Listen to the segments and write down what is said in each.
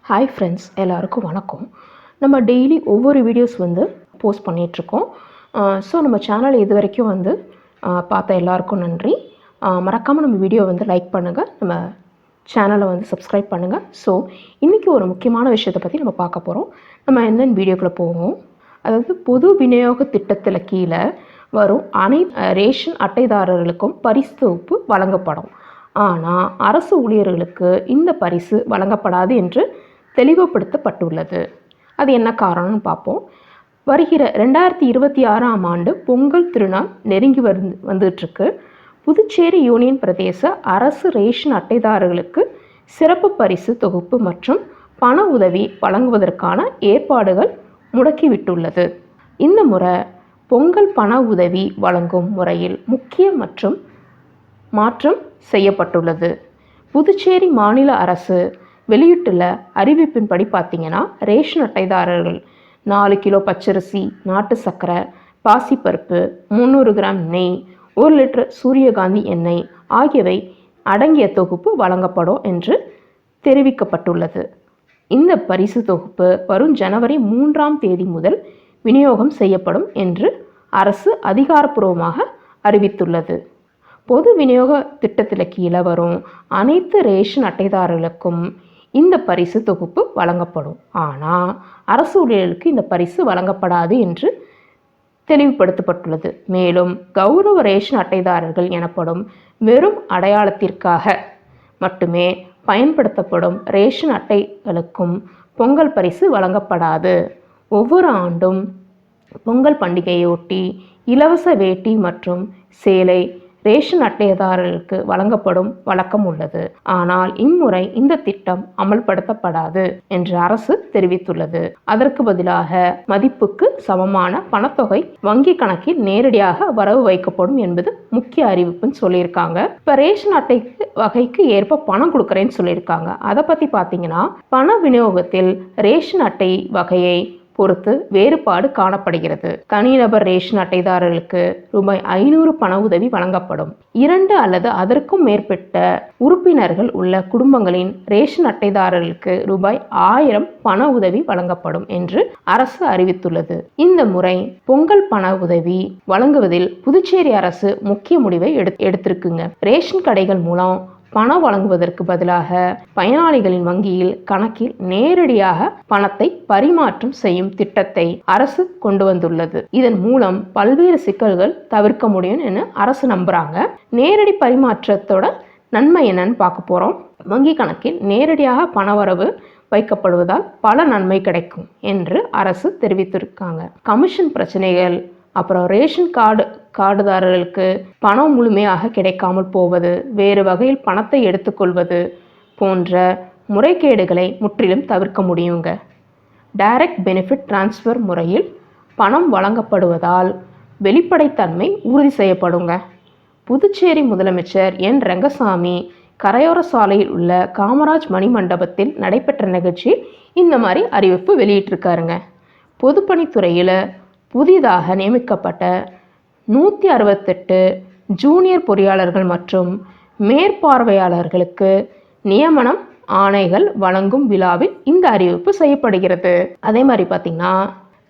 Hi friends, எல்லாருக்கும் வணக்கம். நம்ம டெய்லி ஒவ்வொரு வீடியோஸ் போஸ்ட் பண்ணிகிட்ருக்கோம். ஸோ நம்ம சேனல் இது வரைக்கும் பார்த்த எல்லாருக்கும் நன்றி. மறக்காமல் நம்ம வீடியோ லைக் பண்ணுங்கள், நம்ம சேனலை சப்ஸ்கிரைப் பண்ணுங்கள். ஸோ இன்றைக்கி ஒரு முக்கியமான விஷயத்தை பற்றி நம்ம பார்க்க போகிறோம். நம்ம என்னென்ன வீடியோக்குள்ளே போவோம். அதாவது பொது விநியோக திட்டத்தில் கீழே வரும் அனைத்து ரேஷன் அட்டைதாரர்களுக்கும் பரிசு தொகுப்பு வழங்கப்படும். ஆனால் அரசு ஊழியர்களுக்கு இந்த பரிசு வழங்கப்படாது என்று தெளிவுபடுத்தப்பட்டுள்ளது. அது என்ன காரணம்னு பார்ப்போம். வருகிற 2026ஆம் ஆண்டு பொங்கல் திருநாள் நெருங்கி வந்துட்டுருக்கு. புதுச்சேரி யூனியன் பிரதேச அரசு ரேஷன் அட்டைதாரர்களுக்கு சிறப்பு பரிசு தொகுப்பு மற்றும் பண உதவி வழங்குவதற்கான ஏற்பாடுகள் முடக்கிவிட்டுள்ளது. இந்த முறை பொங்கல் பண உதவி வழங்கும் முறையில் முக்கிய மற்றும் மாற்றம் செய்யப்பட்டுள்ளது. புதுச்சேரி மாநில அரசு வெளியிட்டுள்ள அறிவிப்பின்படி பார்த்தீங்கன்னா, ரேஷன் அட்டைதாரர்கள் 4 கிலோ பச்சரிசி, நாட்டு சர்க்கரை, பாசிப்பருப்பு, 300 கிராம் நெய், 1 லிட்டர் சூரியகாந்தி எண்ணெய் ஆகியவை அடங்கிய தொகுப்பு வழங்கப்படும் என்று தெரிவிக்கப்பட்டுள்ளது. இந்த பரிசு தொகுப்பு வரும் ஜனவரி 3ஆம் தேதி முதல் விநியோகம் செய்யப்படும் என்று அரசு அதிகாரப்பூர்வமாக அறிவித்துள்ளது. பொது விநியோக திட்டத்தில் கீழே வரும் அனைத்து ரேஷன் அட்டைதாரர்களுக்கும் இந்த பரிசு தொகுப்பு வழங்கப்படும். ஆனால் அரசு ஊழியர்களுக்கு இந்த பரிசு வழங்கப்படாது என்று தெளிவுபடுத்தப்பட்டுள்ளது. மேலும் கௌரவ ரேஷன் அட்டைதாரர்கள் எனப்படும் வெறும் அடையாளத்திற்காக மட்டுமே பயன்படுத்தப்படும் ரேஷன் அட்டைகளுக்கும் பொங்கல் பரிசு வழங்கப்படாது. ஒவ்வொரு ஆண்டும் பொங்கல் பண்டிகையொட்டி இலவச வேட்டி மற்றும் சேலை ரேஷன் அட்டைதாரர்களுக்கு வழங்கப்படும் வழக்கம் உள்ளது. ஆனால் இம்முறை இந்த திட்டம் அமல்படுத்தப்படாது என்று அரசு தெரிவித்துள்ளது. அதற்கு பதிலாக மதிப்புக்கு சமமான பணத்தொகை வங்கி கணக்கில் நேரடியாக வரவு வைக்கப்படும் என்பது முக்கிய அறிவிப்புன்னு சொல்லியிருக்காங்க. இப்போ ரேஷன் அட்டை வகைக்கு ஏற்ப பணம் கொடுக்குறேன்னு சொல்லியிருக்காங்க. அதை பற்றி பார்த்தீங்கன்னா, பண விநியோகத்தில் ரேஷன் அட்டை வகையை பொறுத்து வேறுபாடு காணப்படுகிறது. தனிநபர் ரேஷன் அட்டைதாரர்களுக்கு ரூபாய் 500 பண உதவி வழங்கப்படும். 2 அல்லது அதற்கும் மேற்பட்ட உறுப்பினர்கள் உள்ள குடும்பங்களின் ரேஷன் அட்டைதாரர்களுக்கு ரூபாய் 1000 பண உதவி வழங்கப்படும் என்று அரசு அறிவித்துள்ளது. இந்த முறை பொங்கல் பண உதவி வழங்குவதில் புதுச்சேரி அரசு முக்கிய முடிவை எடுத்திருக்குங்க. ரேஷன் கடைகள் மூலம் பணம் வழங்குவதற்கு பதிலாக பயனாளிகளின் வங்கியில் கணக்கில் நேரடியாக பணத்தை பரிமாற்றம் செய்யும் திட்டத்தை அரசு கொண்டு வந்துள்ளது. இதன் மூலம் பல்வேறு சிக்கல்கள் தவிர்க்க முடியும் என அரசு நம்புறாங்க. நேரடி பரிமாற்றத்தோட நன்மை என்னன்னு பார்க்க போறோம். வங்கி கணக்கில் நேரடியாக பணவரவு வைக்கப்படுவதால் பல நன்மை கிடைக்கும் என்று அரசு தெரிவித்திருக்காங்க. கமிஷன் பிரச்சனைகள், அப்புறம் ரேஷன் கார்டுதாரர்களுக்கு பணம் முழுமையாக கிடைக்காமல் போவது, வேறு வகையில் பணத்தை எடுத்துக்கொள்வது போன்ற முறைகேடுகளை முற்றிலும் தவிர்க்க முடியுங்க. டைரக்ட் பெனிஃபிட் டிரான்ஸ்ஃபர் முறையில் பணம் வழங்கப்படுவதால் வெளிப்படைத்தன்மை உறுதி செய்யப்படுங்க. புதுச்சேரி முதலமைச்சர் என் ரங்கசாமி கரையோர சாலையில் உள்ள காமராஜ் மணிமண்டபத்தில் நடைபெற்ற நிகழ்ச்சியில் இந்த மாதிரி அறிவிப்பு வெளியிட்டிருக்காருங்க. பொதுப்பணித்துறையில் புதிதாக நியமிக்கப்பட்ட 168 ஜூனியர் பொறியாளர்கள் மற்றும் மேற்பார்வையாளர்களுக்கு நியமனம் ஆணைகள் வழங்கும் விழாவில் இந்த அறிவிப்பு செய்யப்படுகிறது. அதே மாதிரி பார்த்தீங்கன்னா,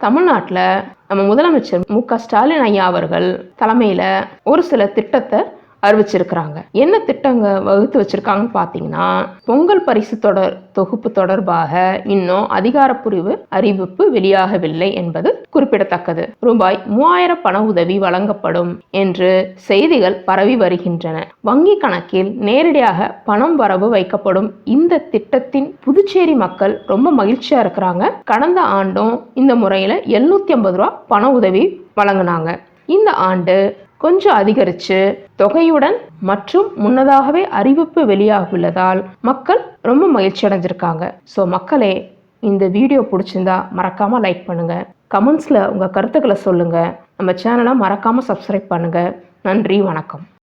தமிழ்நாட்டில் நம்ம முதலமைச்சர் மு.க.ஸ்டாலின் ஐயா அவர்கள் தலைமையில் ஒரு சில திட்டத்தை அறிவிச்சிருக்கிறாங்க. என்ன திட்டங்க வகுத்து வச்சிருக்காங்கன்னு பார்த்தீங்கன்னா, பொங்கல் பரிசு தொகுப்பு தொடர்பாக இன்னும் அதிகாரப்பூர்வ அறிவிப்பு வெளியாகவில்லை என்பது குறிப்பிடத்தக்கது. ரூபாய் 3000 பண உதவி வழங்கப்படும் என்று செய்திகள் பரவி வருகின்றன. வங்கி கணக்கில் நேரடியாக பணம் வரவு வைக்கப்படும் இந்த திட்டத்தின் புதுச்சேரி மக்கள் ரொம்ப மகிழ்ச்சியா இருக்கிறாங்க. கடந்த ஆண்டும் இந்த முறையில் 750 ரூபா பண உதவி வழங்கினாங்க. இந்த ஆண்டு கொஞ்சம் அதிகரித்து தொகையுடன் மற்றும் முன்னதாகவே அறிவிப்பு வெளியாகுள்ளதால் மக்கள் ரொம்ப மகிழ்ச்சி அடைஞ்சிருக்காங்க. ஸோ மக்களே, இந்த வீடியோ பிடிச்சிருந்தா மறக்காமல் லைக் பண்ணுங்கள், கமெண்ட்ஸில் உங்கள் கருத்துக்களை சொல்லுங்கள், நம்ம சேனலை மறக்காமல் சப்ஸ்கிரைப் பண்ணுங்கள். நன்றி, வணக்கம்.